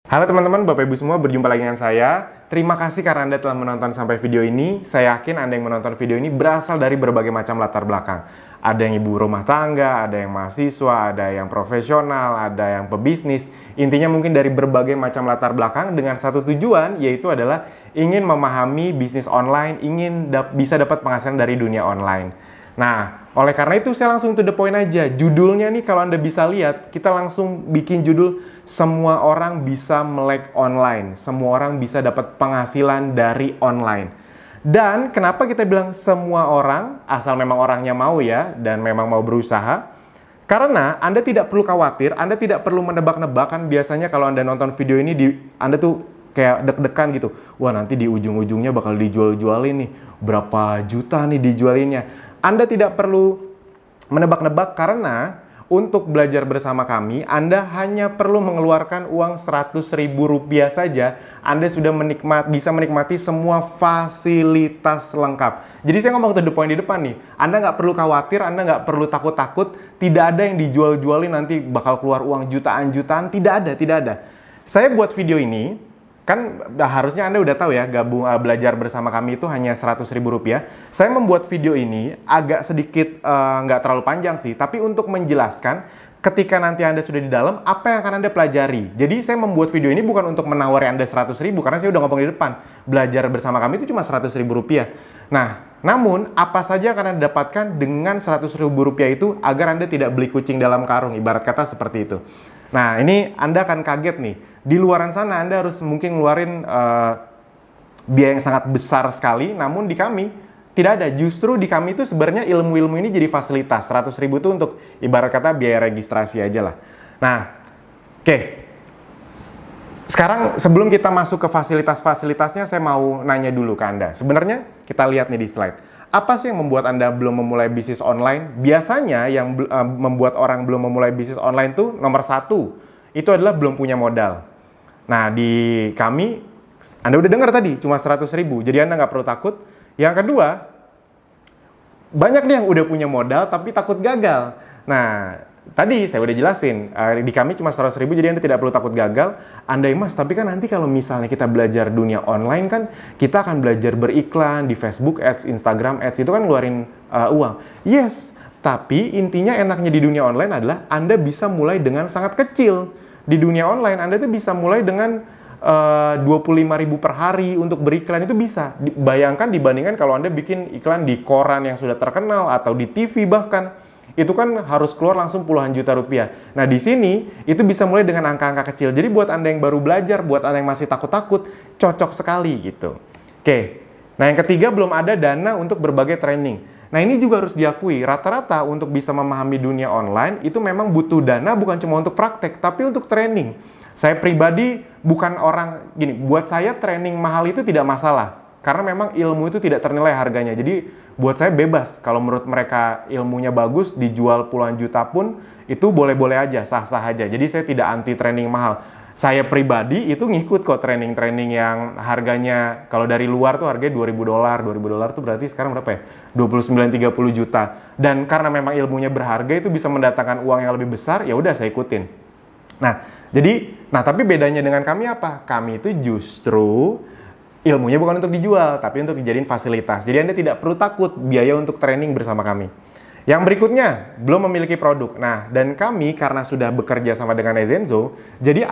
Halo teman-teman, Bapak Ibu semua, berjumpa lagi dengan saya. Terima kasih karena Anda telah menonton sampai video ini. Saya yakin Anda yang menonton video ini berasal dari berbagai macam latar belakang. Ada yang ibu rumah tangga, ada yang mahasiswa, ada yang profesional, ada yang pebisnis. Intinya mungkin dari berbagai macam latar belakang dengan satu tujuan, yaitu adalah ingin memahami bisnis online, ingin bisa dapat penghasilan dari dunia online. Nah, oleh karena itu saya langsung to the point aja. Judulnya nih kalau Anda bisa lihat, kita langsung bikin judul semua orang bisa melek online. Semua orang bisa dapat penghasilan dari online. Dan kenapa kita bilang semua orang, asal memang orangnya mau ya, dan memang mau berusaha. Karena Anda tidak perlu khawatir, Anda tidak perlu menebak-nebak. Kan biasanya kalau Anda nonton video ini, Anda tuh kayak deg-degan gitu. Wah, nanti di ujung-ujungnya bakal dijual-jualin nih. Berapa juta nih dijualinnya. Anda tidak perlu menebak-nebak karena untuk belajar bersama kami, Anda hanya perlu mengeluarkan uang Rp100.000 saja. Anda sudah bisa menikmati semua fasilitas lengkap. Jadi saya ngomong to the point di depan nih. Anda nggak perlu khawatir, Anda nggak perlu takut-takut. Tidak ada yang dijual-jualin nanti bakal keluar uang jutaan-jutaan. Tidak ada. Saya buat video ini, kan harusnya Anda udah tahu ya, belajar bersama kami itu hanya Rp100.000. Saya membuat video ini agak sedikit nggak terlalu panjang sih, tapi untuk menjelaskan ketika nanti Anda sudah di dalam, apa yang akan Anda pelajari. Jadi saya membuat video ini bukan untuk menawari Anda Rp100.000, karena saya udah ngomong di depan, belajar bersama kami itu cuma Rp100.000. Nah, namun apa saja akan Anda dapatkan dengan Rp100.000 itu agar Anda tidak beli kucing dalam karung, ibarat kata seperti itu. Nah, ini Anda akan kaget nih. Di luaran sana Anda harus mungkin ngeluarin biaya yang sangat besar sekali, namun di kami tidak ada. Justru di kami itu sebenarnya ilmu-ilmu ini jadi fasilitas. Rp100.000 itu untuk ibarat kata biaya registrasi aja lah. Nah, oke. Sekarang sebelum kita masuk ke fasilitas-fasilitasnya, saya mau nanya dulu ke Anda. Sebenarnya kita lihat nih di slide. Apa sih yang membuat Anda belum memulai bisnis online? Biasanya yang membuat orang belum memulai bisnis online tuh nomor satu, itu adalah belum punya modal. Nah, di kami, Anda udah dengar tadi, cuma Rp100.000. Jadi Anda nggak perlu takut. Yang kedua, banyak nih yang udah punya modal tapi takut gagal. Nah, tadi saya udah jelasin, di kami cuma Rp100.000, jadi Anda tidak perlu takut gagal. Anda Mas, tapi kan nanti kalau misalnya kita belajar dunia online kan, kita akan belajar beriklan di Facebook Ads, Instagram Ads, itu kan ngeluarin uang. Yes, tapi intinya enaknya di dunia online adalah Anda bisa mulai dengan sangat kecil. Di dunia online, Anda tuh bisa mulai dengan Rp25.000 per hari untuk beriklan, itu bisa. Bayangkan dibandingkan kalau Anda bikin iklan di koran yang sudah terkenal atau di TV bahkan. Itu kan harus keluar langsung puluhan juta rupiah. Nah, di sini itu bisa mulai dengan angka-angka kecil. Jadi buat Anda yang baru belajar, buat Anda yang masih takut-takut, cocok sekali gitu. Oke. Nah, yang ketiga, belum ada dana untuk berbagai training. Nah, ini juga harus diakui, rata-rata untuk bisa memahami dunia online itu memang butuh dana bukan cuma untuk praktek, tapi untuk training. Saya pribadi bukan orang gini, buat saya training mahal itu tidak masalah. Karena memang ilmu itu tidak ternilai harganya. Jadi buat saya bebas. Kalau menurut mereka ilmunya bagus, dijual puluhan juta pun, itu boleh-boleh aja, sah-sah aja. Jadi saya tidak anti training mahal. Saya pribadi itu ngikut kok training-training yang harganya, kalau dari luar tuh harganya $2.000. $2.000 tuh berarti sekarang berapa ya? 29-30 juta. Dan karena memang ilmunya berharga, itu bisa mendatangkan uang yang lebih besar, ya udah saya ikutin. Nah, tapi bedanya dengan kami apa? Kami itu justru ilmunya bukan untuk dijual, tapi untuk dijadiin fasilitas. Jadi Anda tidak perlu takut biaya untuk training bersama kami. Yang berikutnya, belum memiliki produk. Nah, dan kami karena sudah bekerja sama dengan Ezenzo, jadi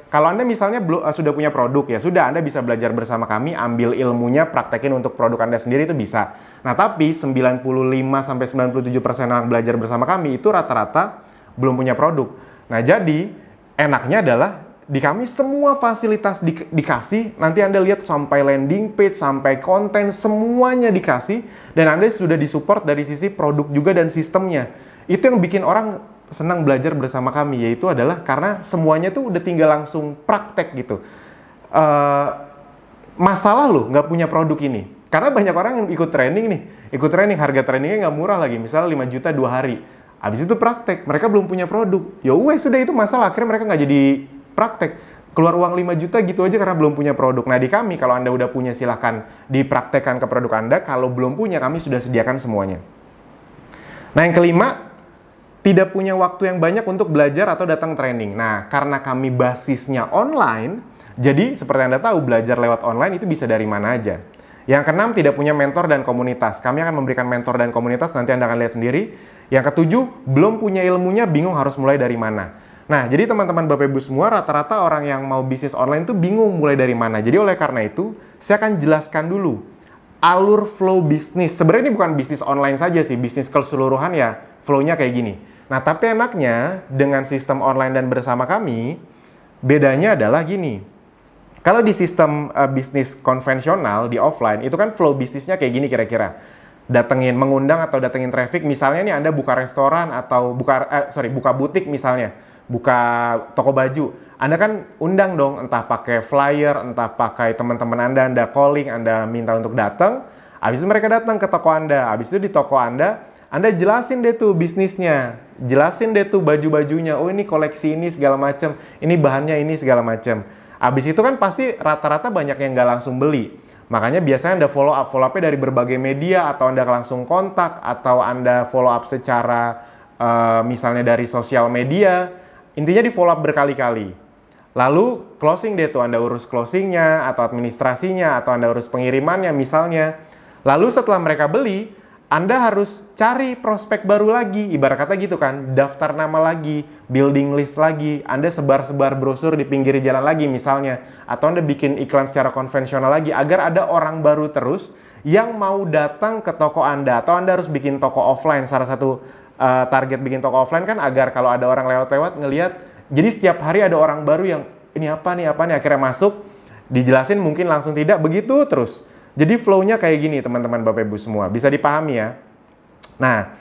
kalau Anda misalnya sudah punya produk, ya sudah Anda bisa belajar bersama kami, ambil ilmunya, praktekin untuk produk Anda sendiri itu bisa. Nah, tapi 95-97% yang belajar bersama kami itu rata-rata belum punya produk. Nah, jadi enaknya adalah di kami semua fasilitas dikasih, nanti Anda lihat sampai landing page, sampai konten, semuanya dikasih, dan Anda sudah disupport dari sisi produk juga dan sistemnya. Itu yang bikin orang senang belajar bersama kami, yaitu adalah karena semuanya tuh udah tinggal langsung praktek gitu. Masalah loh nggak punya produk ini, karena banyak orang yang ikut training, harga trainingnya nggak murah lagi, misalnya 5 juta 2 hari. Habis itu praktek, mereka belum punya produk. Ya sudah itu masalah, akhirnya mereka nggak jadi praktek, keluar uang 5 juta gitu aja karena belum punya produk. Nah, di kami kalau Anda udah punya silahkan dipraktekkan ke produk Anda, kalau belum punya kami sudah sediakan semuanya. Nah, yang kelima, tidak punya waktu yang banyak untuk belajar atau datang training. Nah, karena kami basisnya online, jadi seperti Anda tahu, belajar lewat online itu bisa dari mana aja. Yang keenam, tidak punya mentor dan komunitas. Kami akan memberikan mentor dan komunitas, nanti Anda akan lihat sendiri. Yang ketujuh, belum punya ilmunya, bingung harus mulai dari mana. Nah, jadi teman-teman Bapak Ibu semua, rata-rata orang yang mau bisnis online itu bingung mulai dari mana. Jadi oleh karena itu, saya akan jelaskan dulu alur flow bisnis. Sebenarnya ini bukan bisnis online saja sih, bisnis keseluruhan ya, flow-nya kayak gini. Nah, tapi enaknya dengan sistem online dan bersama kami, bedanya adalah gini. Kalau di sistem bisnis konvensional, di offline, itu kan flow bisnisnya kayak gini kira-kira. Mengundang atau datengin traffic, misalnya nih Anda buka restoran atau buka butik misalnya, buka toko baju. Anda kan undang dong, entah pakai flyer, entah pakai teman-teman Anda calling, Anda minta untuk datang. Habis itu mereka datang ke toko Anda. Habis itu di toko Anda jelasin deh tuh bisnisnya. Jelasin deh tuh baju-bajunya. Oh, ini koleksi ini segala macam. Ini bahannya ini segala macam. Habis itu kan pasti rata-rata banyak yang nggak langsung beli. Makanya biasanya Anda follow up-nya dari berbagai media, atau Anda langsung kontak, atau Anda follow up secara misalnya dari sosial media. Intinya di follow up berkali-kali. Lalu closing deh tuh, Anda urus closingnya, atau administrasinya, atau Anda urus pengirimannya misalnya. Lalu setelah mereka beli, Anda harus cari prospek baru lagi, ibarat kata gitu kan, daftar nama lagi, building list lagi, Anda sebar-sebar brosur di pinggir jalan lagi misalnya, atau Anda bikin iklan secara konvensional lagi, agar ada orang baru terus yang mau datang ke toko Anda, atau Anda harus bikin toko offline. Salah satu target bikin toko offline kan agar kalau ada orang lewat-lewat ngelihat, jadi setiap hari ada orang baru yang ini apa nih, akhirnya masuk, dijelasin mungkin langsung tidak, begitu terus. Jadi flow-nya kayak gini teman-teman Bapak Ibu semua, bisa dipahami ya. Nah,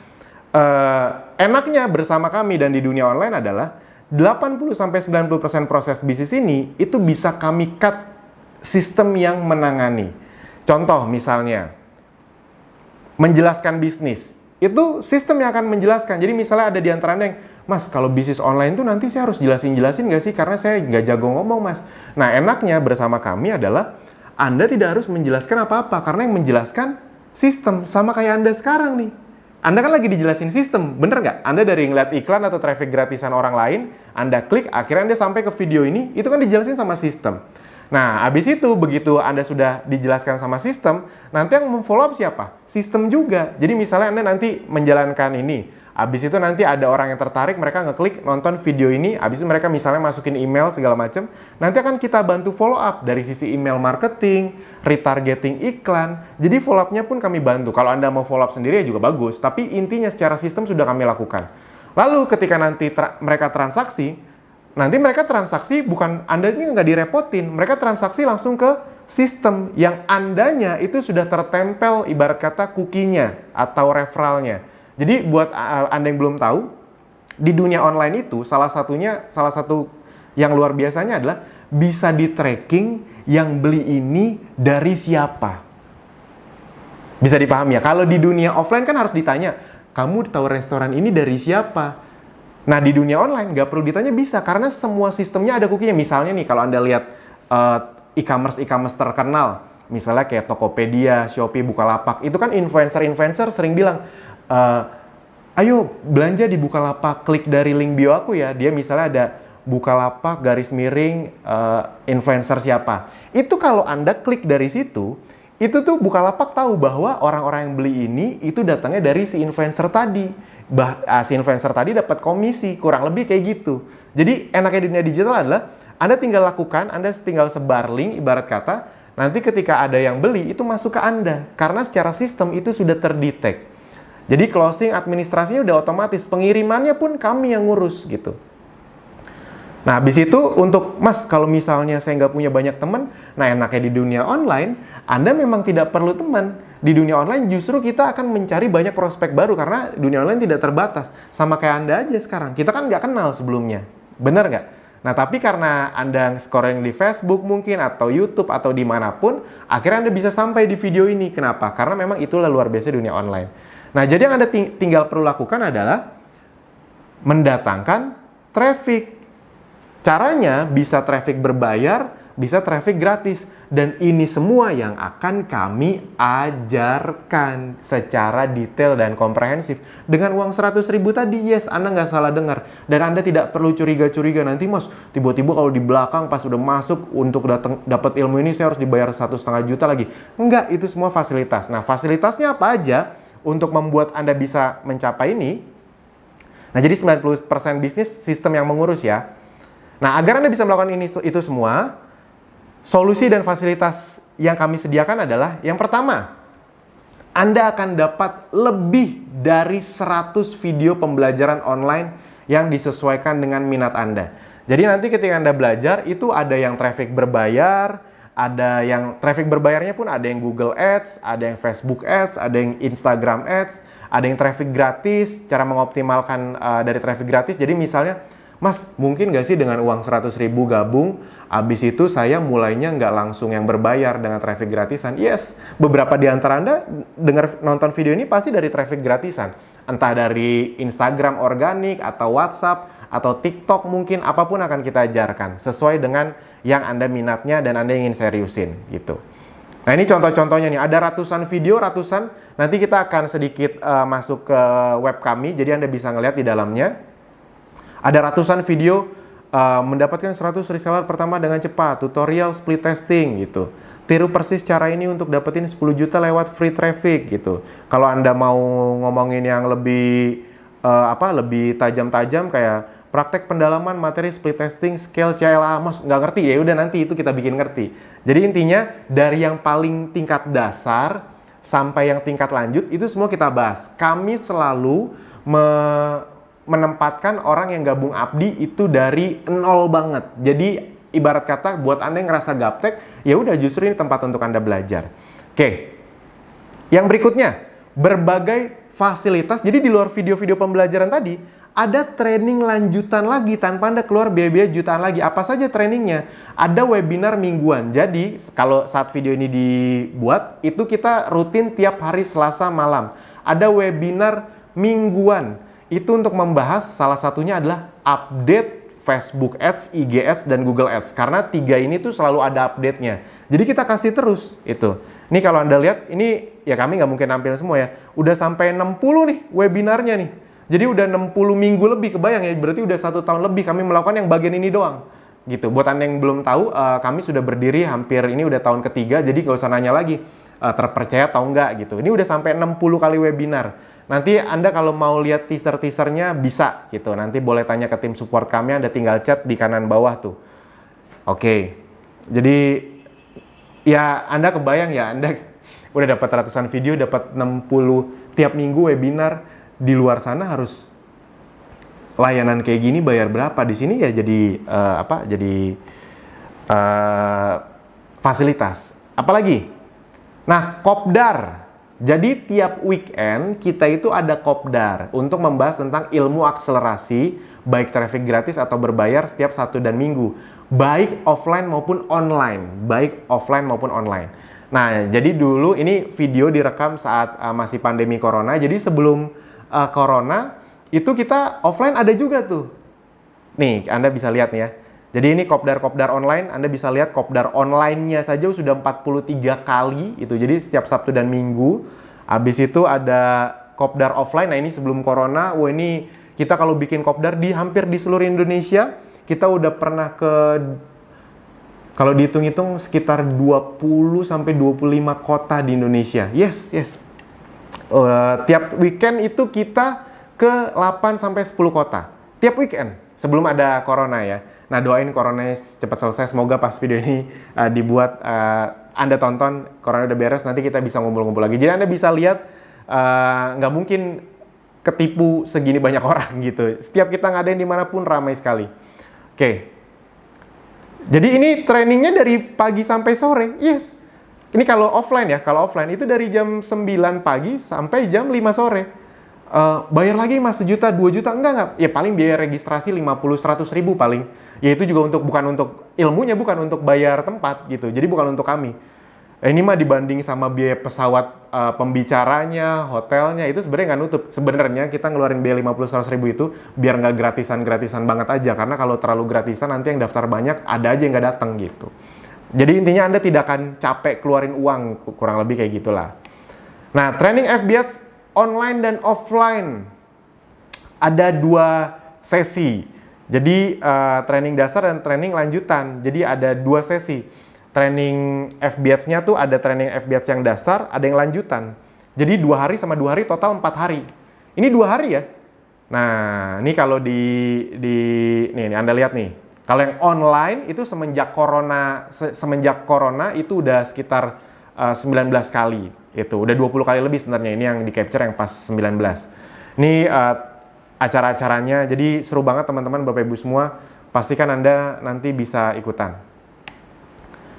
enaknya bersama kami dan di dunia online adalah 80-90% proses bisnis ini itu bisa kami cut sistem yang menangani. Contoh misalnya, menjelaskan bisnis, itu sistem yang akan menjelaskan. Jadi misalnya ada di antara Anda yang, Mas, kalau bisnis online tuh nanti saya harus jelasin nggak sih? Karena saya nggak jago ngomong, Mas. Nah, enaknya bersama kami adalah Anda tidak harus menjelaskan apa-apa, karena yang menjelaskan sistem, sama kayak Anda sekarang nih. Anda kan lagi dijelasin sistem, bener nggak? Anda dari ngeliat iklan atau traffic gratisan orang lain, Anda klik, akhirnya Anda sampai ke video ini, itu kan dijelasin sama sistem. Nah, habis itu, begitu Anda sudah dijelaskan sama sistem, nanti yang memfollow up siapa? Sistem juga. Jadi misalnya Anda nanti menjalankan ini, habis itu nanti ada orang yang tertarik, mereka ngeklik nonton video ini, habis itu mereka misalnya masukin email segala macam, nanti akan kita bantu follow up dari sisi email marketing, retargeting iklan. Jadi follow up-nya pun kami bantu. Kalau Anda mau follow up sendiri ya juga bagus, tapi intinya secara sistem sudah kami lakukan. Lalu ketika nanti mereka transaksi, nanti mereka transaksi bukan Anda ini nggak direpotin, mereka transaksi langsung ke sistem yang Andanya itu sudah tertempel ibarat kata cookie-nya atau referralnya. Jadi buat Anda yang belum tahu, di dunia online itu salah satu yang luar biasanya adalah bisa di tracking yang beli ini dari siapa. Bisa dipahami ya? Kalau di dunia offline kan harus ditanya, kamu tahu restoran ini dari siapa? Nah, di dunia online nggak perlu ditanya, bisa, karena semua sistemnya ada cookie-nya. Misalnya nih, kalau Anda lihat e-commerce terkenal, misalnya kayak Tokopedia, Shopee, Bukalapak, itu kan influencer sering bilang, ayo belanja di Bukalapak, klik dari link bio aku ya. Dia misalnya ada Bukalapak influencer siapa. Itu kalau Anda klik dari situ, itu tuh Bukalapak tahu bahwa orang-orang yang beli ini itu datangnya dari si influencer tadi. Si influencer tadi dapat komisi, kurang lebih kayak gitu. Jadi enaknya di dunia digital adalah Anda tinggal lakukan, Anda tinggal sebar link ibarat kata, nanti ketika ada yang beli itu masuk ke Anda, karena secara sistem itu sudah terdetek. Jadi closing administrasinya udah otomatis, pengirimannya pun kami yang ngurus gitu. Nah, habis itu untuk, Mas, kalau misalnya saya nggak punya banyak teman, nah enaknya di dunia online, Anda memang tidak perlu teman. Di dunia online justru kita akan mencari banyak prospek baru, karena dunia online tidak terbatas. Sama kayak Anda aja sekarang, kita kan nggak kenal sebelumnya. Benar nggak? Nah, tapi karena Anda scoring di Facebook mungkin, atau YouTube, atau dimanapun, akhirnya Anda bisa sampai di video ini. Kenapa? Karena memang itulah luar biasa dunia online. Nah, jadi yang Anda tinggal perlu lakukan adalah mendatangkan traffic. Caranya bisa traffic berbayar, bisa traffic gratis. Dan ini semua yang akan kami ajarkan secara detail dan komprehensif. Dengan uang 100.000 tadi, yes, Anda nggak salah dengar. Dan Anda tidak perlu curiga-curiga, nanti Mas, tiba-tiba kalau di belakang pas udah masuk untuk dapat ilmu ini, saya harus dibayar 1,5 juta lagi. Enggak, itu semua fasilitas. Nah, fasilitasnya apa aja untuk membuat Anda bisa mencapai ini? Nah, jadi 90% bisnis sistem yang mengurus ya. Nah, agar Anda bisa melakukan itu semua, solusi dan fasilitas yang kami sediakan adalah, yang pertama, Anda akan dapat lebih dari 100 video pembelajaran online yang disesuaikan dengan minat Anda. Jadi nanti ketika Anda belajar, itu ada yang traffic berbayar, ada yang traffic berbayarnya pun ada yang Google Ads, ada yang Facebook Ads, ada yang Instagram Ads, ada yang traffic gratis, cara mengoptimalkan dari traffic gratis. Jadi misalnya, Mas, mungkin nggak sih dengan uang 100.000 gabung, habis itu saya mulainya nggak langsung yang berbayar dengan traffic gratisan? Yes, beberapa di antara Anda nonton video ini pasti dari traffic gratisan. Entah dari Instagram organik, atau WhatsApp, atau TikTok mungkin, apapun akan kita ajarkan. Sesuai dengan yang Anda minatnya dan Anda ingin seriusin, gitu. Nah, ini contoh-contohnya nih, ada ratusan video, nanti kita akan sedikit masuk ke web kami, jadi Anda bisa ngeliat di dalamnya. Ada ratusan video mendapatkan 100 reseller pertama dengan cepat, tutorial split testing gitu. Tiru persis cara ini untuk dapetin 10 juta lewat free traffic gitu. Kalau Anda mau ngomongin yang lebih lebih tajam-tajam kayak praktek pendalaman materi split testing scale CLA, Mas nggak ngerti ya udah nanti itu kita bikin ngerti. Jadi intinya dari yang paling tingkat dasar sampai yang tingkat lanjut itu semua kita bahas. Kami selalu menempatkan orang yang gabung Abdi itu dari nol banget. Jadi ibarat kata buat Anda yang ngerasa gaptek, ya udah justru ini tempat untuk Anda belajar. Oke. Yang berikutnya, berbagai fasilitas. Jadi di luar video-video pembelajaran tadi, ada training lanjutan lagi tanpa Anda keluar biaya-biaya jutaan lagi. Apa saja trainingnya? Ada webinar mingguan. Jadi kalau saat video ini dibuat, itu kita rutin tiap hari Selasa malam. Ada webinar mingguan. Itu untuk membahas salah satunya adalah update Facebook Ads, IG Ads, dan Google Ads. Karena 3 ini tuh selalu ada update-nya. Jadi kita kasih terus itu. Ini kalau Anda lihat, ini ya kami nggak mungkin tampil semua ya. Udah sampai 60 nih webinarnya nih. Jadi udah 60 minggu lebih, kebayang ya. Berarti udah 1 tahun lebih kami melakukan yang bagian ini doang. Gitu. Buat Anda yang belum tahu, kami sudah berdiri hampir ini udah tahun ketiga. Jadi nggak usah nanya lagi terpercaya atau enggak gitu. Ini udah sampai 60 kali webinar. Nanti Anda kalau mau lihat teaser-teasernya bisa gitu. Nanti boleh tanya ke tim support kami, Anda tinggal chat di kanan bawah tuh. Oke. Jadi ya Anda kebayang ya, Anda udah dapat ratusan video, dapat 60 tiap minggu webinar, di luar sana harus layanan kayak gini bayar berapa? Di sini ya jadi fasilitas. Apalagi? Nah, kopdar. Jadi tiap weekend kita itu ada kopdar untuk membahas tentang ilmu akselerasi baik traffic gratis atau berbayar setiap Sabtu dan Minggu, baik offline maupun online, Nah, jadi dulu ini video direkam saat masih pandemi corona. Jadi sebelum corona itu kita offline ada juga tuh. Nih, Anda bisa lihat nih ya. Jadi ini kopdar online, Anda bisa lihat kopdar online-nya saja sudah 43 kali itu. Jadi setiap Sabtu dan Minggu. Habis itu ada kopdar offline. Nah, ini sebelum corona. Wah, ini kita kalau bikin kopdar di hampir di seluruh Indonesia, kita udah pernah kalau dihitung-hitung sekitar 20 sampai 25 kota di Indonesia. Yes. Tiap weekend itu kita ke 8 sampai 10 kota. Tiap weekend sebelum ada corona ya. Nah, doain corona cepat selesai. Semoga pas video ini dibuat, Anda tonton, corona udah beres, nanti kita bisa ngumpul-ngumpul lagi. Jadi Anda bisa lihat, nggak mungkin ketipu segini banyak orang gitu. Setiap kita ngadain dimanapun ramai sekali. Oke. Jadi ini trainingnya dari pagi sampai sore. Yes. Ini kalau offline ya. Kalau offline itu dari jam 9 pagi sampai jam 5 sore. Bayar lagi Mas 1 juta, 2 juta, enggak. Ya paling biaya registrasi 50-100 ribu paling. Ya itu juga bukan untuk ilmunya, bukan untuk bayar tempat gitu. Jadi bukan untuk kami. Ini mah dibanding sama biaya pesawat, pembicaranya, hotelnya, itu sebenarnya nggak nutup. Sebenarnya kita ngeluarin biaya 50-100 ribu itu biar nggak gratisan-gratisan banget aja. Karena kalau terlalu gratisan nanti yang daftar banyak, ada aja yang nggak datang gitu. Jadi intinya Anda tidak akan capek keluarin uang, kurang lebih kayak gitulah. Nah, training FB Ads online dan offline. Ada 2 sesi. Jadi training dasar dan training lanjutan. Jadi ada 2 sesi. Training FB Ads-nya tuh ada training FB Ads yang dasar, ada yang lanjutan. Jadi 2 hari sama 2 hari total 4 hari. Ini 2 hari ya. Nah, ini kalau nih Anda lihat nih. Kalau yang online itu semenjak corona itu udah sekitar 19 kali. Itu udah 20 kali lebih sebenarnya. Ini yang di capture yang pas 19. Ini acara-acaranya, jadi seru banget teman-teman, Bapak Ibu semua. Pastikan Anda nanti bisa ikutan.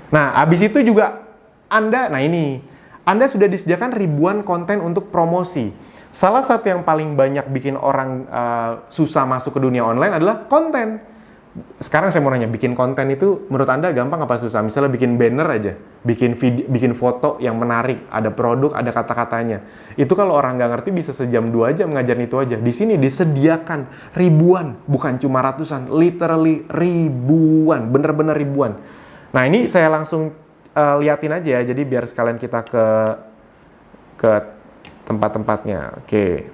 Nah, habis itu juga Anda sudah disediakan ribuan konten untuk promosi. Salah satu yang paling banyak bikin orang susah masuk ke dunia online adalah konten. Sekarang saya mau nanya, bikin konten itu menurut Anda gampang apa susah? Misalnya bikin banner aja, bikin video, bikin foto yang menarik, ada produk, ada kata-katanya. Itu kalau orang nggak ngerti bisa sejam 2 jam ngajarin itu aja. Di sini disediakan ribuan, bukan cuma ratusan, literally ribuan, bener-bener ribuan. Nah, ini saya langsung liatin aja ya, jadi biar sekalian kita ke tempat-tempatnya. Oke.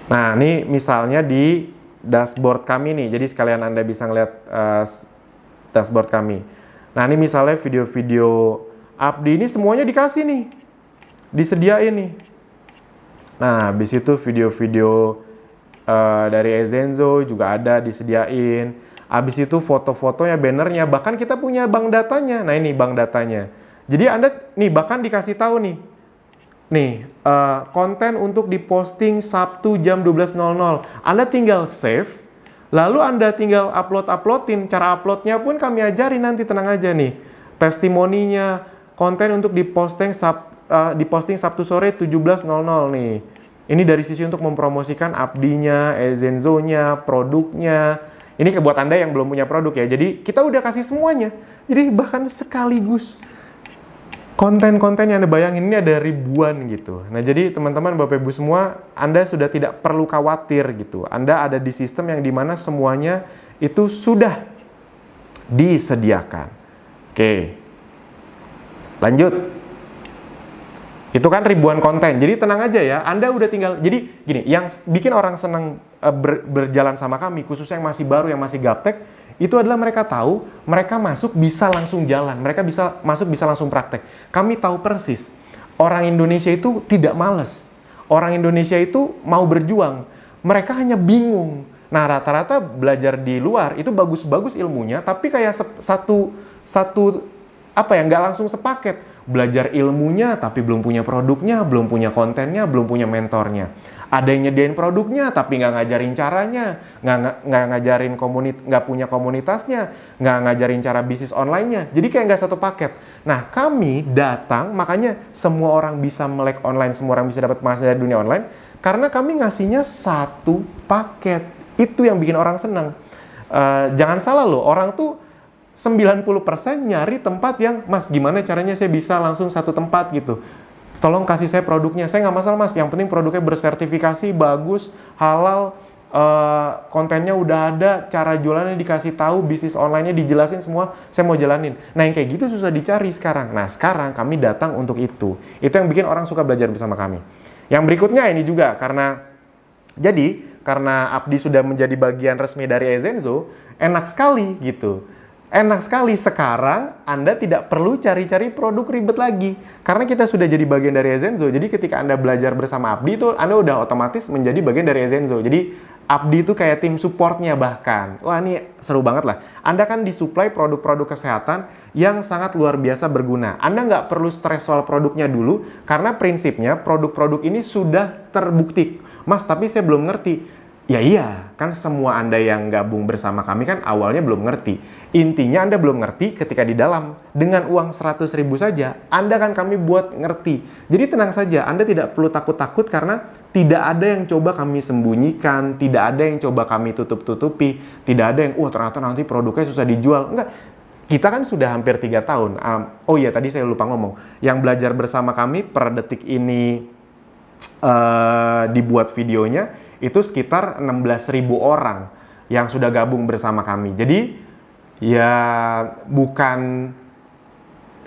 Nah, ini misalnya di dashboard kami nih, jadi sekalian Anda bisa ngeliat dashboard kami. Nah, ini misalnya video-video Abdi ini semuanya dikasih nih, disediain nih. Nah, habis itu video-video dari Ezenzo juga ada disediain. Habis itu foto-fotonya, bannernya, bahkan kita punya bank datanya. Nah, ini bank datanya. Jadi Anda nih bahkan dikasih tahu nih, konten untuk diposting Sabtu jam 12.00. Anda tinggal save, lalu Anda tinggal uploadin. Cara uploadnya pun kami ajarin nanti, tenang aja nih. Testimoninya, konten untuk diposting Sabtu sore 17.00 nih. Ini dari sisi untuk mempromosikan Abdinya, Ezenzo-nya, produknya. Ini buat Anda yang belum punya produk ya. Jadi kita udah kasih semuanya. Jadi bahkan sekaligus konten-konten yang Anda bayangin ini ada ribuan gitu. Nah, jadi teman-teman, Bapak Ibu semua, Anda sudah tidak perlu khawatir gitu. Anda ada di sistem yang dimana semuanya itu sudah disediakan. Oke. Lanjut. Itu kan ribuan konten. Jadi tenang aja ya, Anda udah tinggal. Jadi gini, yang bikin orang senang berjalan sama kami, khususnya yang masih baru, yang masih gaptek, itu adalah mereka tahu, mereka masuk bisa langsung jalan, mereka bisa masuk bisa langsung praktek. Kami tahu persis, orang Indonesia itu tidak malas. Orang Indonesia itu mau berjuang, mereka hanya bingung. Nah, rata-rata belajar di luar itu bagus-bagus ilmunya, tapi kayak nggak langsung sepaket. Belajar ilmunya tapi belum punya produknya, belum punya kontennya, belum punya mentornya. Ada yang nyediain produknya tapi nggak ngajarin caranya, nggak ngajarin nggak punya komunitasnya, nggak ngajarin cara bisnis online-nya. Jadi kayak nggak satu paket. Nah, kami datang, makanya semua orang bisa melek online, semua orang bisa dapat penghasilan dari dunia online, karena kami ngasihnya satu paket. Itu yang bikin orang senang. Jangan salah loh, orang tuh 90% nyari tempat yang, Mas, gimana caranya saya bisa langsung satu tempat gitu. Tolong kasih saya produknya. Saya nggak masalah, Mas. Yang penting produknya bersertifikasi, bagus, halal, kontennya udah ada, cara jualannya dikasih tahu, bisnis online-nya dijelasin semua, saya mau jalanin. Nah, yang kayak gitu susah dicari sekarang. Nah, sekarang kami datang untuk itu. Itu yang bikin orang suka belajar bersama kami. Yang berikutnya ini juga, karena Abdi sudah menjadi bagian resmi dari Ezenzo, enak sekali gitu. Enak sekali sekarang Anda tidak perlu cari-cari produk ribet lagi. Karena kita sudah jadi bagian dari Ezenzo. Jadi ketika Anda belajar bersama Abdi itu Anda udah otomatis menjadi bagian dari Ezenzo. Jadi Abdi itu kayak tim supportnya bahkan. Wah, ini seru banget lah. Anda kan disuplai produk-produk kesehatan yang sangat luar biasa berguna. Anda nggak perlu stres soal produknya dulu. Karena prinsipnya produk-produk ini sudah terbukti. Mas, tapi saya belum ngerti. Ya iya, kan semua Anda yang gabung bersama kami kan awalnya belum ngerti. Intinya Anda belum ngerti ketika di dalam. Dengan uang 100.000 saja, Anda kan kami buat ngerti. Jadi tenang saja, Anda tidak perlu takut-takut karena tidak ada yang coba kami sembunyikan, tidak ada yang coba kami tutup-tutupi, tidak ada yang, ternyata nanti produknya susah dijual. Enggak, kita kan sudah hampir 3 tahun. Oh iya, tadi saya lupa ngomong. Yang belajar bersama kami per detik ini dibuat videonya, itu sekitar 16.000 orang yang sudah gabung bersama kami. Jadi, ya bukan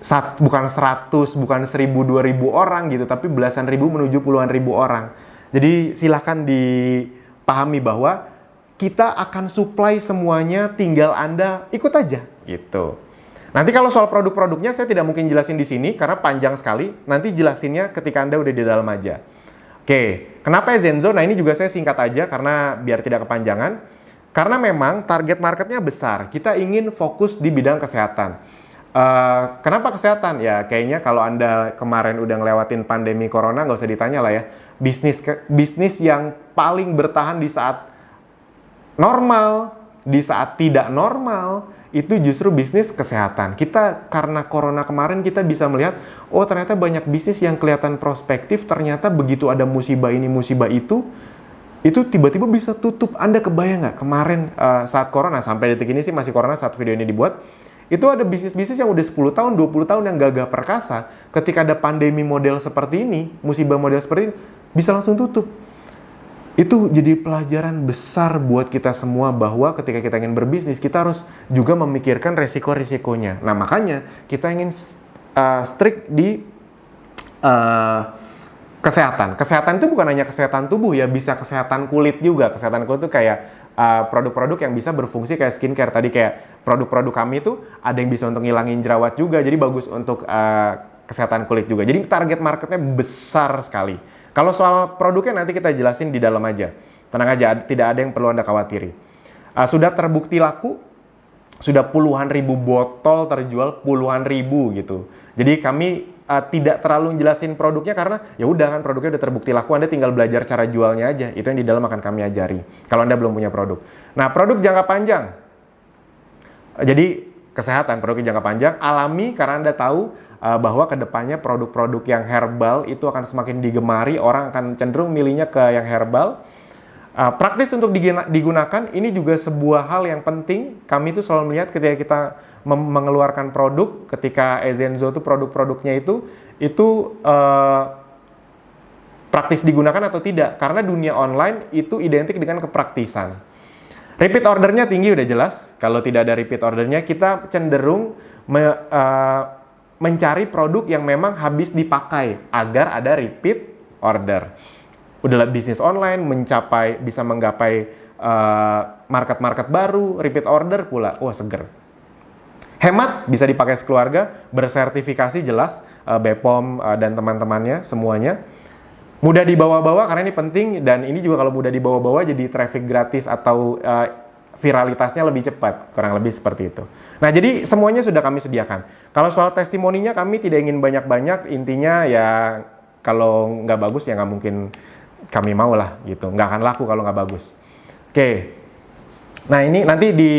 100, bukan 1.000, 2.000 orang gitu, tapi belasan ribu menuju puluhan ribu orang. Jadi, silahkan dipahami bahwa kita akan supply semuanya, tinggal Anda ikut aja gitu. Nanti kalau soal produk-produknya saya tidak mungkin jelasin di sini karena panjang sekali. Nanti jelasinnya ketika Anda udah di dalam aja. Oke, kenapa Zenzo? Nah ini juga saya singkat aja karena biar tidak kepanjangan. Karena memang target marketnya besar. Kita ingin fokus di bidang kesehatan. Kenapa kesehatan? Ya kayaknya kalau Anda kemarin udah ngelewatin pandemi corona nggak usah ditanya lah ya. Bisnis yang paling bertahan di saat normal, di saat tidak normal, itu justru bisnis kesehatan. Kita karena corona kemarin kita bisa melihat, oh ternyata banyak bisnis yang kelihatan prospektif, ternyata begitu ada musibah ini, musibah itu tiba-tiba bisa tutup. Anda kebayang nggak kemarin saat corona, sampai detik ini sih masih corona saat video ini dibuat, itu ada bisnis-bisnis yang udah 10 tahun, 20 tahun yang gagah perkasa, ketika ada pandemi model seperti ini, musibah model seperti ini, bisa langsung tutup. Itu jadi pelajaran besar buat kita semua bahwa ketika kita ingin berbisnis, kita harus juga memikirkan resiko-risikonya. Nah, makanya kita ingin strict di kesehatan. Kesehatan itu bukan hanya kesehatan tubuh ya, bisa kesehatan kulit juga. Kesehatan kulit itu kayak produk-produk yang bisa berfungsi kayak skincare. Tadi kayak produk-produk kami itu ada yang bisa untuk ngilangin jerawat juga, jadi bagus untuk kesehatan kulit juga. Jadi target marketnya besar sekali. Kalau soal produknya nanti kita jelasin di dalam aja. Tenang aja, tidak ada yang perlu Anda khawatiri. Sudah terbukti laku, sudah puluhan ribu botol terjual, puluhan ribu gitu. Jadi kami tidak terlalu jelasin produknya karena ya udah kan produknya udah terbukti laku, Anda tinggal belajar cara jualnya aja. Itu yang di dalam akan kami ajari. Kalau Anda belum punya produk. Nah, produk jangka panjang. Jadi kesehatan, produk jangka panjang, alami karena Anda tahu bahwa kedepannya produk-produk yang herbal itu akan semakin digemari, orang akan cenderung milihnya ke yang herbal. Praktis untuk digunakan, ini juga sebuah hal yang penting. Kami itu selalu melihat ketika kita mengeluarkan produk, ketika Ezenzo itu produk-produknya itu praktis digunakan atau tidak. Karena dunia online itu identik dengan kepraktisan. Repeat ordernya tinggi udah jelas. Kalau tidak ada repeat ordernya, kita cenderung mencari produk yang memang habis dipakai agar ada repeat order. Udah bisnis online bisa menggapai market-market baru, repeat order pula. Wah, seger. Hemat, bisa dipakai sekeluarga, bersertifikasi jelas, BPOM dan teman-temannya semuanya. Mudah dibawa-bawa karena ini penting, dan ini juga kalau mudah dibawa-bawa jadi traffic gratis atau viralitasnya lebih cepat, kurang lebih seperti itu. Nah, jadi semuanya sudah kami sediakan. Kalau soal testimoninya kami tidak ingin banyak-banyak, intinya ya kalau nggak bagus ya nggak mungkin kami mau lah gitu, nggak akan laku kalau nggak bagus. Oke. Nah, ini nanti di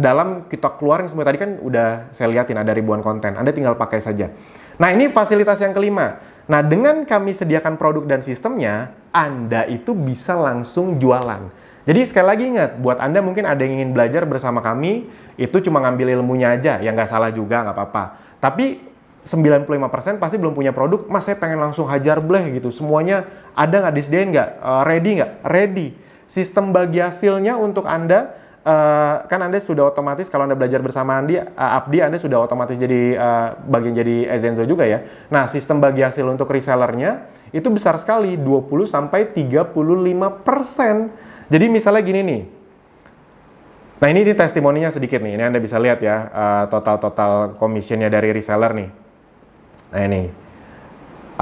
dalam kita keluarin semua, tadi kan udah saya liatin ada ribuan konten, Anda tinggal pakai saja. Nah, ini fasilitas yang kelima. Nah, dengan kami sediakan produk dan sistemnya, Anda itu bisa langsung jualan. Jadi sekali lagi ingat, buat Anda mungkin ada yang ingin belajar bersama kami, itu cuma ngambil ilmunya aja, ya nggak salah juga, nggak apa-apa. Tapi 95% pasti belum punya produk, Mas saya pengen langsung hajar bleh gitu, semuanya ada nggak, disediain nggak, ready nggak? Ready. Sistem bagi hasilnya untuk Anda, kan Anda sudah otomatis, kalau Anda belajar bersama Abdi, Anda sudah otomatis jadi bagian jadi Ezenzo juga ya. Nah, sistem bagi hasil untuk resellernya, itu besar sekali, 20-35%. Jadi misalnya gini nih, nah ini testimoninya sedikit nih, ini Anda bisa lihat ya, total commissionnya dari reseller nih. Nah ini,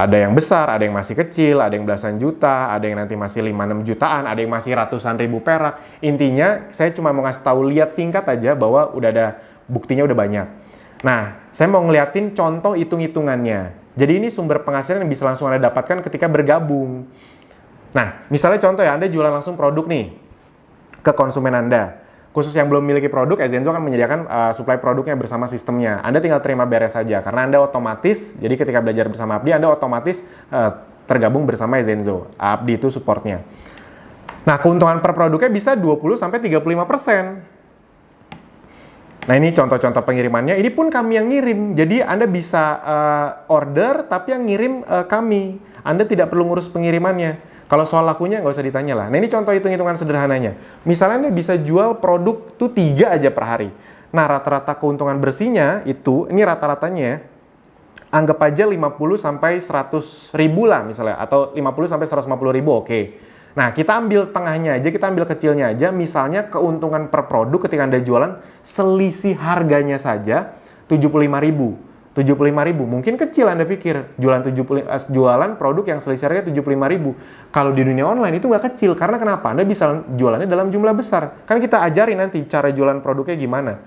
ada yang besar, ada yang masih kecil, ada yang belasan juta, ada yang nanti masih 5-6 jutaan, ada yang masih ratusan ribu perak. Intinya, saya cuma mau ngasih tahu, lihat singkat aja bahwa udah ada, buktinya udah banyak. Nah, saya mau ngeliatin contoh hitung-hitungannya. Jadi ini sumber penghasilan yang bisa langsung Anda dapatkan ketika bergabung. Nah, misalnya contoh ya, Anda jualan langsung produk nih ke konsumen Anda. Khusus yang belum memiliki produk, Ezenzo akan menyediakan supply produknya bersama sistemnya. Anda tinggal terima beres saja, karena Anda otomatis, jadi ketika belajar bersama Abdi, Anda otomatis tergabung bersama Ezenzo. Abdi itu supportnya. Nah, keuntungan per produknya bisa 20-35%. Nah, ini contoh-contoh pengirimannya. Ini pun kami yang ngirim. Jadi Anda bisa order, tapi yang ngirim kami. Anda tidak perlu ngurus pengirimannya. Kalau soal lakunya nggak usah ditanya lah. Nah, ini contoh hitung-hitungan sederhananya. Misalnya Anda bisa jual produk tuh 3 aja per hari. Nah, rata-rata keuntungan bersihnya itu, ini rata-ratanya ya, anggap aja 50 sampai 100 ribu lah misalnya. Atau 50 sampai 150 ribu, oke. Nah, kita ambil tengahnya aja, kita ambil kecilnya aja. Misalnya keuntungan per produk ketika Anda jualan, selisih harganya saja 75.000. 75.000, mungkin kecil Anda pikir. Jualan produk yang selisih harganya 75.000. Kalau di dunia online itu nggak kecil. Karena kenapa? Anda bisa jualannya dalam jumlah besar. Kan kita ajarin nanti cara jualan produknya gimana.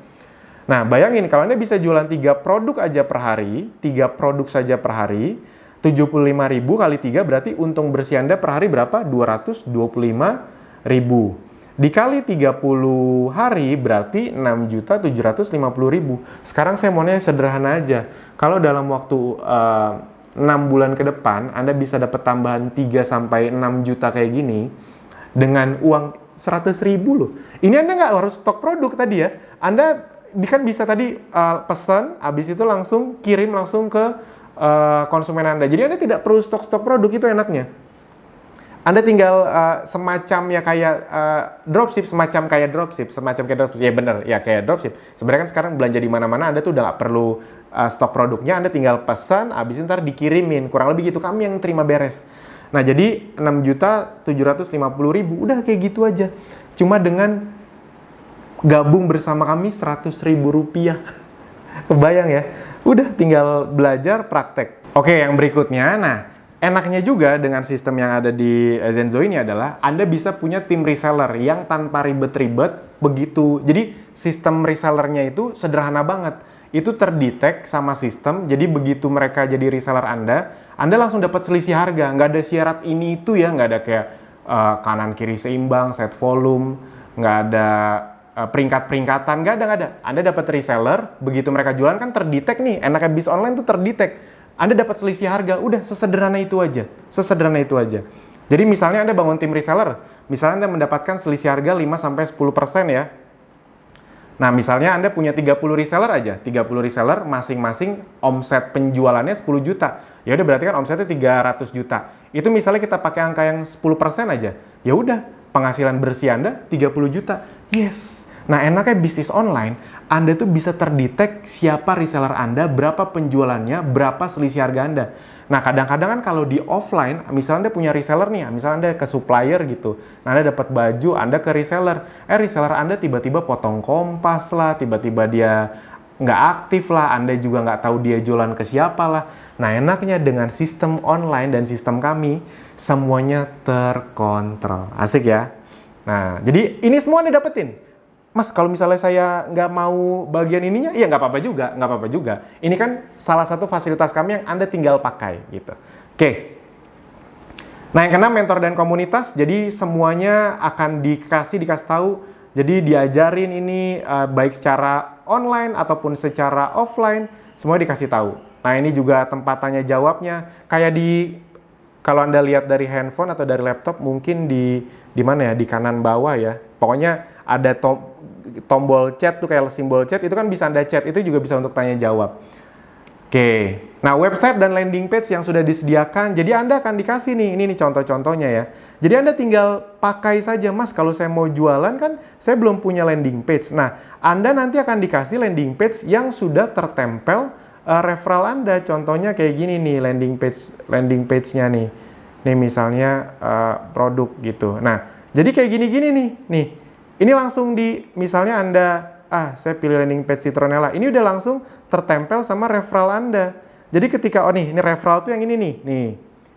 Nah, bayangin kalau Anda bisa jualan 3 produk aja per hari, 3 produk saja per hari, 75.000 kali 3 berarti untung bersih Anda per hari berapa? 225.000. Dikali 30 hari berarti 6.750.000. Sekarang saya maunya sederhana aja. Kalau dalam waktu 6 bulan ke depan Anda bisa dapat tambahan 3 sampai 6 juta kayak gini dengan uang 100.000 loh. Ini Anda nggak harus stok produk tadi ya. Anda kan bisa tadi pesan, habis itu langsung kirim langsung ke konsumen Anda. Jadi Anda tidak perlu stok-stok produk, itu enaknya. Anda tinggal semacam ya kayak dropship, semacam kayak dropship. Ya bener, ya kayak dropship. Sebenarnya kan sekarang belanja di mana-mana Anda tuh udah nggak perlu stok produknya, Anda tinggal pesan, habis itu ntar dikirimin. Kurang lebih gitu, kami yang terima beres. Nah, jadi 6.750.000, udah kayak gitu aja. Cuma dengan gabung bersama kami 100.000 rupiah. Kebayang ya? Udah tinggal belajar praktek. Oke, yang berikutnya, nah enaknya juga dengan sistem yang ada di Zenzo ini adalah Anda bisa punya tim reseller yang tanpa ribet-ribet begitu. Jadi sistem resellernya itu sederhana banget. Itu terdetek sama sistem, jadi begitu mereka jadi reseller Anda langsung dapat selisih harga. Nggak ada syarat ini itu ya, nggak ada kayak kanan kiri seimbang, set volume, nggak ada peringkat-peringkatan, nggak ada. Anda dapat reseller, begitu mereka jualan kan terdetek nih, enaknya bis online tuh terdetek. Anda dapat selisih harga, udah sesederhana itu aja. Jadi misalnya Anda bangun tim reseller, misalnya Anda mendapatkan selisih harga 5-10% ya. Nah, misalnya Anda punya 30 reseller aja, 30 reseller masing-masing omset penjualannya 10 juta. Ya udah berarti kan omsetnya 300 juta. Itu misalnya kita pakai angka yang 10% aja. Ya udah, penghasilan bersih Anda 30 juta. Yes. Nah, enaknya bisnis online, Anda tuh bisa terdetek siapa reseller Anda, berapa penjualannya, berapa selisih harga Anda. Nah, kadang-kadang kan kalau di offline, misalnya Anda punya reseller nih, misalnya Anda ke supplier gitu. Nah, Anda dapat baju, Anda ke reseller. Reseller Anda tiba-tiba potong kompas lah, tiba-tiba dia nggak aktif lah, Anda juga nggak tahu dia jualan ke siapa lah. Nah, enaknya dengan sistem online dan sistem kami, semuanya terkontrol. Asik ya? Nah, jadi ini semua Anda dapetin. Mas, kalau misalnya saya nggak mau bagian ininya, ya nggak apa-apa juga. Ini kan salah satu fasilitas kami yang Anda tinggal pakai, gitu. Oke. Nah, yang keenam, mentor dan komunitas. Jadi semuanya akan dikasih tahu. Jadi diajarin ini baik secara online ataupun secara offline, semua dikasih tahu. Nah, ini juga tempat tanya jawabnya. Kayak kalau Anda lihat dari handphone atau dari laptop, mungkin di mana ya, di kanan bawah ya. Pokoknya ada tombol chat tuh, kayak simbol chat, itu kan bisa Anda chat, itu juga bisa untuk tanya jawab. Oke, nah website dan landing page yang sudah disediakan, jadi Anda akan dikasih nih, ini nih contoh-contohnya ya. Jadi Anda tinggal pakai saja, Mas, kalau saya mau jualan kan saya belum punya landing page. Nah, Anda nanti akan dikasih landing page yang sudah tertempel referral Anda. Contohnya kayak gini nih, landing page-nya nih. Nih misalnya produk gitu. Nah, jadi kayak gini-gini nih. Ini langsung misalnya Anda, saya pilih landing page Citronella. Ini udah langsung tertempel sama referral Anda. Jadi ketika, ini referral tuh yang ini nih.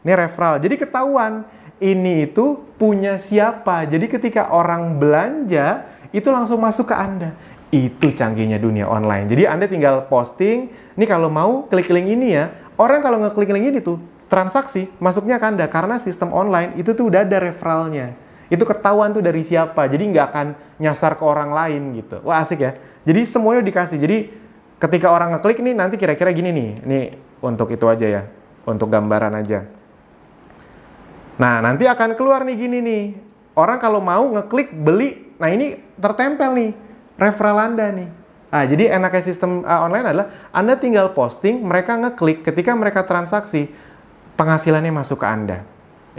Ini referral. Jadi ketahuan, ini itu punya siapa. Jadi ketika orang belanja, itu langsung masuk ke Anda. Itu canggihnya dunia online. Jadi Anda tinggal posting, nih kalau mau klik link ini ya. Orang kalau ngeklik link ini tuh, transaksi masuknya ke Anda. Karena sistem online itu tuh udah ada referralnya. Itu ketahuan tuh dari siapa, jadi nggak akan nyasar ke orang lain gitu. Wah, asik ya. Jadi semuanya dikasih. Jadi ketika orang ngeklik nih, nanti kira-kira gini nih. Ini untuk itu aja ya, untuk gambaran aja. Nah, nanti akan keluar nih gini nih. Orang kalau mau ngeklik beli, nah ini tertempel nih referral Anda nih. Jadi enaknya sistem online adalah Anda tinggal posting, mereka ngeklik, ketika mereka transaksi, penghasilannya masuk ke Anda.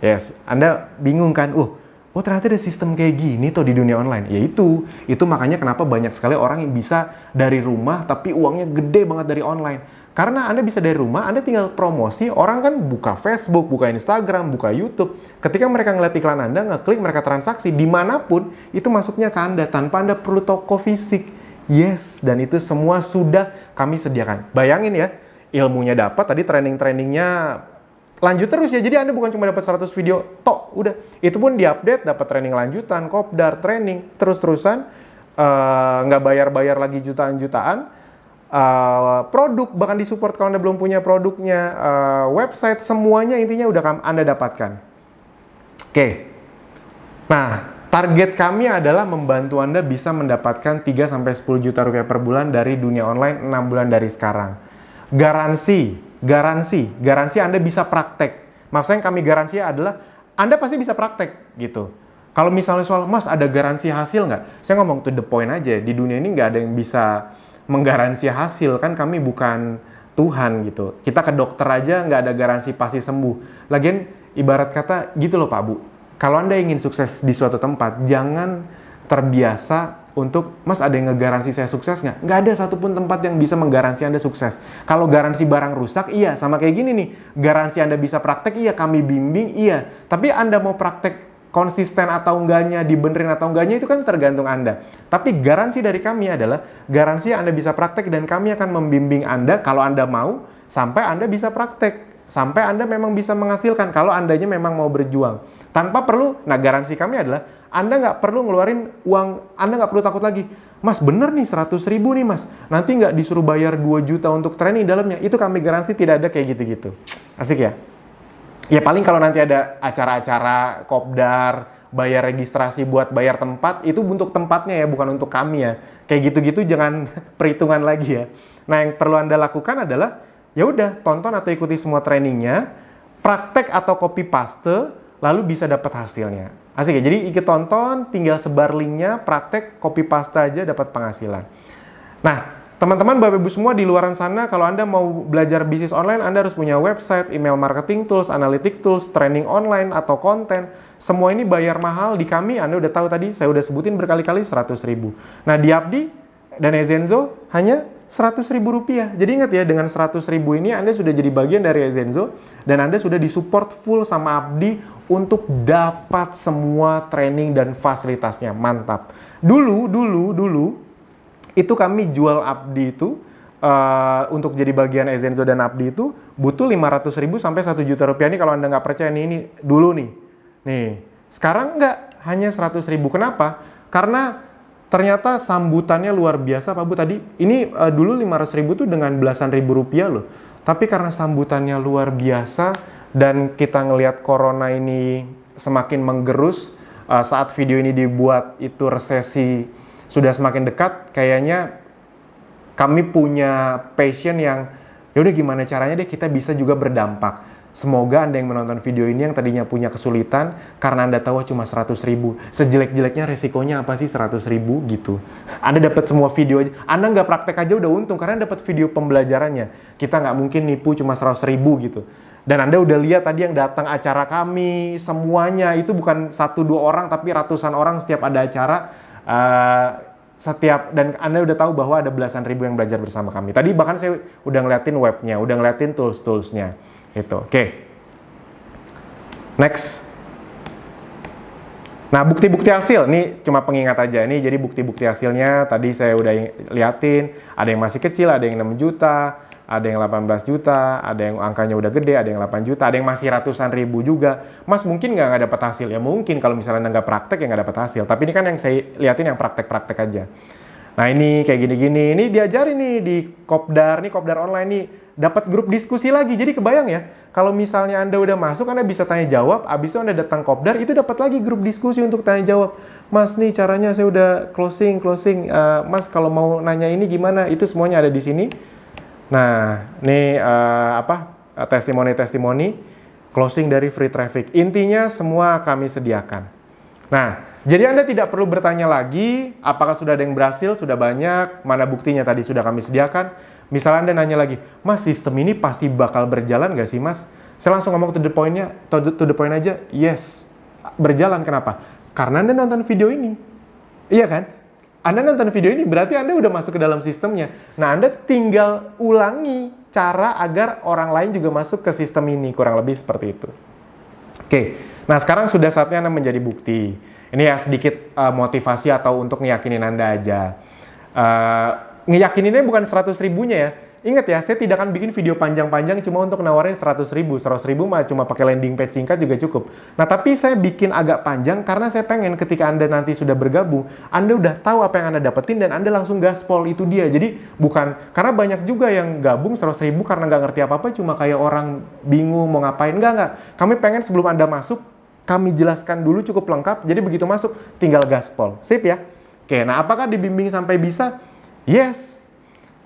Yes, Anda bingung kan? Oh ternyata ada sistem kayak gini tuh di dunia online. Ya itu makanya kenapa banyak sekali orang yang bisa dari rumah tapi uangnya gede banget dari online. Karena Anda bisa dari rumah, Anda tinggal promosi, orang kan buka Facebook, buka Instagram, buka YouTube. Ketika mereka ngeliat iklan Anda, ngeklik, mereka transaksi, dimanapun, itu masuknya ke Anda, tanpa Anda perlu toko fisik. Yes, dan itu semua sudah kami sediakan. Bayangin ya, ilmunya dapat, tadi training-trainingnya lanjut terus ya. Jadi Anda bukan cuma dapat 100 video, udah. Itu pun diupdate, dapat training lanjutan, kopdar, training, terus-terusan, nggak bayar-bayar lagi jutaan-jutaan. Produk bahkan disupport kalau Anda belum punya produknya, website, semuanya intinya udah Anda dapatkan. Oke. Nah, target kami adalah membantu Anda bisa mendapatkan 3-10 juta rupiah per bulan dari dunia online 6 bulan dari sekarang. Garansi Anda bisa praktek. Maksudnya yang kami garansi adalah Anda pasti bisa praktek gitu. Kalau misalnya soal, Mas ada garansi hasil nggak? Saya ngomong to the point aja, di dunia ini nggak ada yang bisa menggaransi hasil, kan kami bukan Tuhan gitu. Kita ke dokter aja nggak ada garansi pasti sembuh. Lagian ibarat kata gitu loh Pak Bu, kalau Anda ingin sukses di suatu tempat, jangan terbiasa untuk, Mas ada yang ngegaransi saya sukses nggak? Nggak ada satupun tempat yang bisa menggaransi Anda sukses. Kalau garansi barang rusak, iya. Sama kayak gini nih, garansi Anda bisa praktek, iya. Kami bimbing, iya. Tapi Anda mau praktek konsisten atau enggaknya, dibenerin atau enggaknya, itu kan tergantung Anda. Tapi garansi dari kami adalah, garansi Anda bisa praktek dan kami akan membimbing Anda, kalau Anda mau, sampai Anda bisa praktek. Sampai Anda memang bisa menghasilkan, kalau Andanya memang mau berjuang. Tanpa perlu, garansi kami adalah, Anda nggak perlu ngeluarin uang, Anda nggak perlu takut lagi. Mas bener nih 100 ribu nih mas, nanti nggak disuruh bayar 2 juta untuk training dalamnya. Itu kami garansi tidak ada kayak gitu-gitu. Asik ya? Ya paling kalau nanti ada acara-acara kopdar, bayar registrasi buat bayar tempat, itu untuk tempatnya ya, bukan untuk kami ya. Kayak gitu-gitu jangan perhitungan lagi ya. Nah yang perlu Anda lakukan adalah, ya udah tonton atau ikuti semua trainingnya, praktek atau copy paste, lalu bisa dapat hasilnya. Asik ya, jadi ikut tonton, tinggal sebar linknya, praktek, copy paste aja dapat penghasilan. Nah, teman-teman, Bapak Ibu semua di luaran sana, kalau Anda mau belajar bisnis online, Anda harus punya website, email marketing tools, analytic tools, training online, atau konten. Semua ini bayar mahal di kami, Anda udah tahu tadi, saya udah sebutin berkali-kali 100 ribu. Nah, di Abdi dan Ezenzo hanya 100 ribu rupiah. Jadi ingat ya, dengan 100 ribu ini Anda sudah jadi bagian dari Ezenzo, dan Anda sudah disupport full sama Abdi untuk dapat semua training dan fasilitasnya. Mantap. Dulu, itu kami jual Abdi itu, untuk jadi bagian Ezenzo dan Abdi itu, butuh 500 ribu sampai 1 juta rupiah. Ini kalau Anda nggak percaya, ini dulu nih. Sekarang nggak, hanya 100 ribu. Kenapa? Karena ternyata sambutannya luar biasa Pak Bu tadi. Ini dulu 500 ribu tuh dengan belasan ribu rupiah loh. Tapi karena sambutannya luar biasa, dan kita ngelihat corona ini semakin menggerus, saat video ini dibuat itu resesi sudah semakin dekat, kayaknya kami punya passion yang, yaudah gimana caranya deh kita bisa juga berdampak. Semoga Anda yang menonton video ini yang tadinya punya kesulitan, karena Anda tahu cuma 100 ribu, sejelek-jeleknya resikonya apa sih 100 ribu gitu. Anda dapat semua video aja, Anda nggak praktek aja udah untung, karena dapat video pembelajarannya. Kita nggak mungkin nipu cuma 100 ribu gitu. Dan Anda udah lihat tadi yang datang acara kami, semuanya itu bukan 1-2 orang, tapi ratusan orang setiap ada acara. Dan Anda udah tahu bahwa ada belasan ribu yang belajar bersama kami. Tadi bahkan saya udah ngeliatin webnya, udah ngeliatin tools-toolsnya. Itu, oke. Next. Nah, bukti-bukti hasil, ini cuma pengingat aja. Ini jadi bukti-bukti hasilnya, tadi saya udah liatin, ada yang masih kecil, ada yang 6 juta, ada yang 18 juta, ada yang angkanya udah gede, ada yang 8 juta, ada yang masih ratusan ribu juga. Mas mungkin nggak dapat hasil? Ya mungkin, kalau misalnya nggak praktek ya nggak dapat hasil. Tapi ini kan yang saya liatin yang praktek-praktek aja. Nah ini kayak gini-gini, ini diajarin nih di kopdar, nih kopdar online nih, dapat grup diskusi lagi. Jadi kebayang ya, kalau misalnya Anda udah masuk, Anda bisa tanya jawab, abis itu Anda datang kopdar, itu dapat lagi grup diskusi untuk tanya jawab. Mas nih caranya saya udah closing, Mas kalau mau nanya ini gimana? Itu semuanya ada di sini. Nah, ini testimoni-testimoni closing dari free traffic. Intinya semua kami sediakan. Nah, Jadi Anda tidak perlu bertanya lagi, apakah sudah ada yang berhasil, sudah banyak, mana buktinya tadi sudah kami sediakan. Misalnya Anda nanya lagi, Mas, sistem ini pasti bakal berjalan nggak sih, Mas? Saya langsung ngomong to the point aja, yes, berjalan. Kenapa? Karena Anda nonton video ini. Iya kan? Anda nonton video ini berarti Anda udah masuk ke dalam sistemnya. Nah, Anda tinggal ulangi cara agar orang lain juga masuk ke sistem ini, kurang lebih seperti itu. Oke, nah sekarang sudah saatnya Anda menjadi bukti. Ini ya sedikit motivasi atau untuk ngeyakinin Anda aja. Ngeyakininnya bukan 100 ribunya ya. Ingat ya, saya tidak akan bikin video panjang-panjang cuma untuk nawarin 100 ribu. 100 ribu mah cuma pakai landing page singkat juga cukup. Nah, tapi saya bikin agak panjang karena saya pengen ketika Anda nanti sudah bergabung, Anda udah tahu apa yang Anda dapetin dan Anda langsung gaspol, itu dia. Jadi bukan, karena banyak juga yang gabung 100 ribu karena nggak ngerti apa-apa, cuma kayak orang bingung mau ngapain. Enggak. Kami pengen sebelum Anda masuk, kami jelaskan dulu cukup lengkap, jadi begitu masuk, tinggal gaspol. Sip ya? Oke, nah apakah dibimbing sampai bisa? Yes,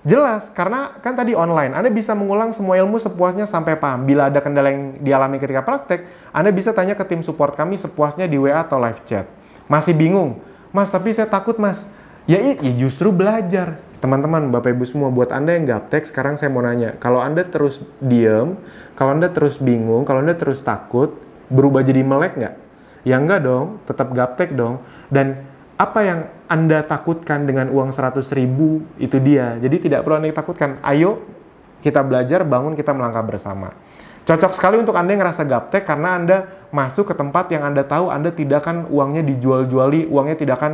jelas, karena kan tadi online, Anda bisa mengulang semua ilmu sepuasnya sampai paham. Bila ada kendala yang dialami ketika praktek, Anda bisa tanya ke tim support kami sepuasnya di WA atau live chat. Masih bingung? Mas, tapi saya takut, Mas. Ya justru belajar. Teman-teman, Bapak Ibu semua, buat Anda yang gaptek, sekarang saya mau nanya, kalau Anda terus diem, kalau Anda terus bingung, kalau Anda terus takut, berubah jadi melek nggak? Ya enggak dong, tetap gaptek dong. Dan apa yang Anda takutkan dengan uang 100 ribu, itu dia. Jadi tidak perlu Anda takutkan. Ayo kita belajar, bangun, kita melangkah bersama. Cocok sekali untuk Anda yang ngerasa gaptek karena Anda masuk ke tempat yang Anda tahu Anda tidak akan uangnya dijual-juali, uangnya tidak akan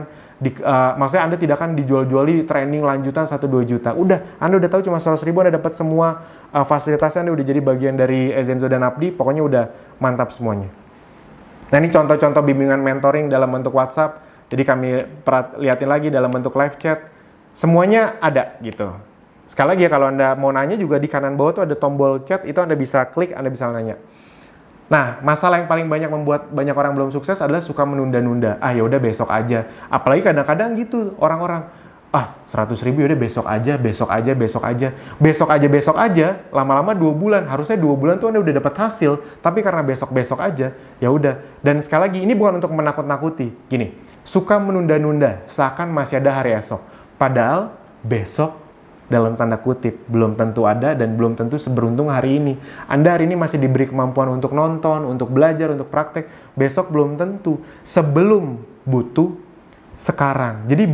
maksudnya Anda tidak akan dijual-juali training lanjutan 1-2 juta. Udah, Anda udah tahu cuma 100 ribu Anda dapat semua fasilitasnya, Anda udah jadi bagian dari Ezenzo dan Abdi, pokoknya udah mantap semuanya. Nah, ini contoh-contoh bimbingan mentoring dalam bentuk WhatsApp. Jadi kami liatin lagi dalam bentuk live chat. Semuanya ada gitu. Sekali lagi ya, kalau Anda mau nanya juga di kanan bawah tuh ada tombol chat, itu Anda bisa klik, Anda bisa nanya. Nah, masalah yang paling banyak membuat banyak orang belum sukses adalah suka menunda-nunda. Ya udah besok aja. Apalagi kadang-kadang gitu orang-orang. 100 ribu ya udah besok aja. Lama-lama 2 bulan. Harusnya 2 bulan tuh Anda udah dapat hasil. Tapi karena besok aja, ya udah. Dan sekali lagi, ini bukan untuk menakut-nakuti. Gini, suka menunda-nunda seakan masih ada hari esok. Padahal besok dalam tanda kutip belum tentu ada dan belum tentu seberuntung hari ini. Anda hari ini masih diberi kemampuan untuk nonton, untuk belajar, untuk praktek. Besok belum tentu. Sebelum butuh, sekarang. Jadi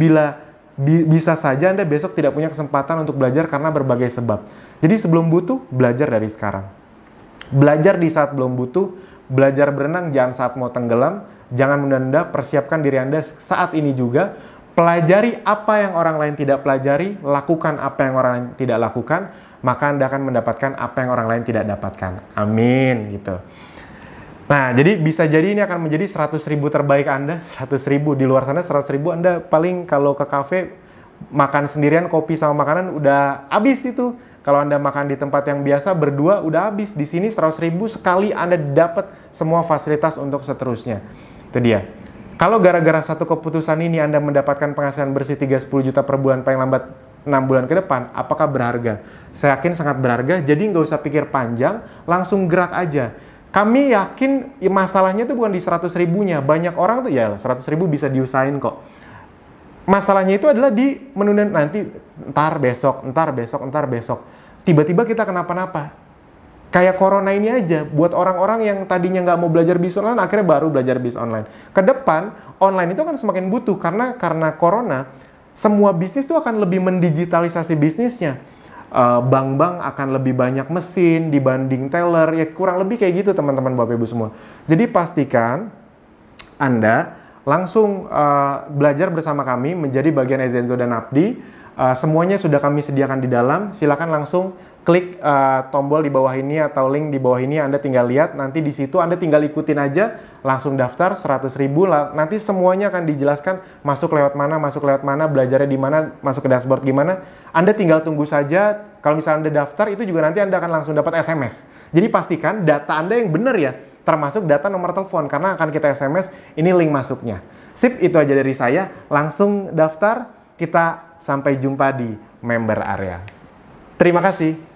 bisa saja Anda besok tidak punya kesempatan untuk belajar karena berbagai sebab. Jadi sebelum butuh, belajar dari sekarang. Belajar di saat belum butuh, belajar berenang jangan saat mau tenggelam, jangan menunda, persiapkan diri Anda saat ini juga. Pelajari apa yang orang lain tidak pelajari, lakukan apa yang orang lain tidak lakukan, maka Anda akan mendapatkan apa yang orang lain tidak dapatkan. Amin, gitu. Nah, jadi bisa jadi ini akan menjadi 100 ribu terbaik Anda, 100 ribu. Di luar sana 100 ribu Anda paling kalau ke kafe, makan sendirian, kopi sama makanan udah habis itu. Kalau Anda makan di tempat yang biasa, berdua udah habis. Di sini 100 ribu sekali Anda dapat semua fasilitas untuk seterusnya. Itu dia. Kalau gara-gara satu keputusan ini Anda mendapatkan penghasilan bersih 3-10 juta per bulan paling lambat 6 bulan ke depan, apakah berharga? Saya yakin sangat berharga, jadi nggak usah pikir panjang, langsung gerak aja. Kami yakin masalahnya itu bukan di 100 ribunya. Banyak orang tuh ya 100 ribu bisa diusahain kok. Masalahnya itu adalah di menunda nanti, entar besok. Tiba-tiba kita kenapa-napa. Kayak corona ini aja, buat orang-orang yang tadinya nggak mau belajar bisnis online, akhirnya baru belajar bisnis online. Ke depan, online itu akan semakin butuh, karena corona, semua bisnis itu akan lebih mendigitalisasi bisnisnya. Bank-bank akan lebih banyak mesin dibanding teller, ya kurang lebih kayak gitu teman-teman Bapak Ibu semua. Jadi pastikan Anda langsung belajar bersama kami menjadi bagian Ezenzo dan Abdi. Semuanya sudah kami sediakan di dalam. Silakan langsung klik tombol di bawah ini atau link di bawah ini, Anda tinggal lihat, nanti di situ Anda tinggal ikutin aja, langsung daftar 100 ribu, nanti semuanya akan dijelaskan masuk lewat mana, belajarnya di mana, masuk ke dashboard gimana. Anda tinggal tunggu saja. Kalau misalnya Anda daftar, itu juga nanti Anda akan langsung dapat SMS. Jadi pastikan data Anda yang benar ya, termasuk data nomor telepon, karena akan kita SMS, ini link masuknya. Sip, itu aja dari saya. Langsung daftar, kita sampai jumpa di member area. Terima kasih.